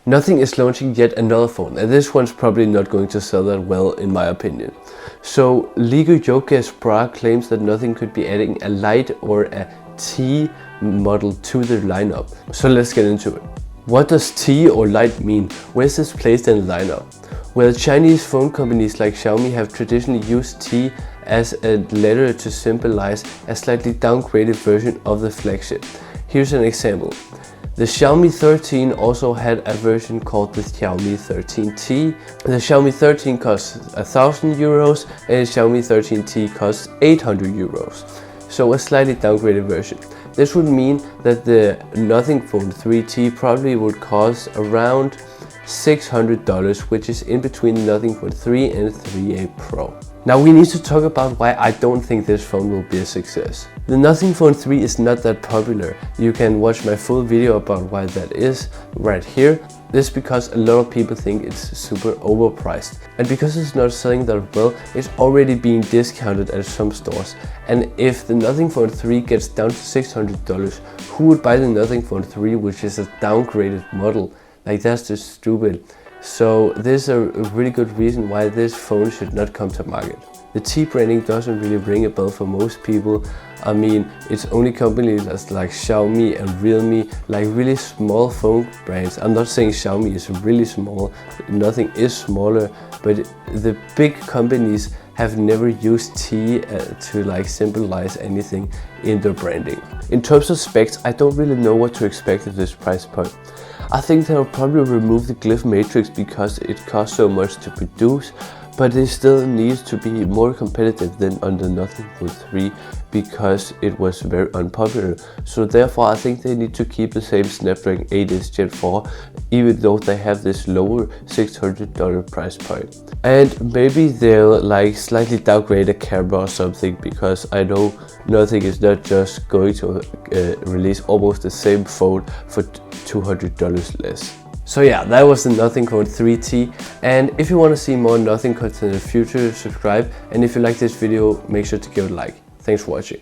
Nothing is launching yet another phone, and this one's probably not going to sell that well in my opinion. So Ligo Yogesh Pra claims that Nothing could be adding a Lite or a T model to the lineup. So let's get into it. What does T or Lite mean? Where is this placed in the lineup? Well, Chinese phone companies like Xiaomi have traditionally used T as a letter to symbolize a slightly downgraded version of the flagship. Here's an example. The Xiaomi 13 also had a version called the Xiaomi 13T. The Xiaomi 13 costs 1,000 euros and the Xiaomi 13T costs 800 euros. So a slightly downgraded version. This would mean that the Nothing Phone 3T probably would cost around $600, which is in between the Nothing Phone 3 and 3A Pro. Now we need to talk about why I don't think this phone will be a success. The Nothing Phone 3 is not that popular. You can watch my full video about why that is right here. This is because a lot of people think it's super overpriced. And because it's not selling that well, it's already being discounted at some stores. And if the Nothing Phone 3 gets down to $600, who would buy the Nothing Phone 3, which is a downgraded model? Like, that's just stupid. So this is a really good reason why this phone should not come to market. The T branding doesn't really ring a bell for most people. I mean, it's only companies like Xiaomi and Realme, like really small phone brands. I'm not saying Xiaomi is really small, Nothing is smaller, but the big companies have never used T to like symbolize anything in their branding. In terms of specs, I don't really know what to expect at this price point. I think they'll probably remove the glyph matrix because it costs so much to produce, but it still needs to be more competitive than on the Nothing Phone 3 because it was very unpopular. So therefore I think they need to keep the same Snapdragon 8 Gen 4 even though they have this lower $600 price point. And maybe they'll like slightly downgrade a camera or something, because I know Nothing is not just going to release almost the same phone for $200 less. So yeah, that was the Nothing Phone 3T, and if you want to see more Nothing content in the future, subscribe, and if you like this video, make sure to give it a like. Thanks for watching.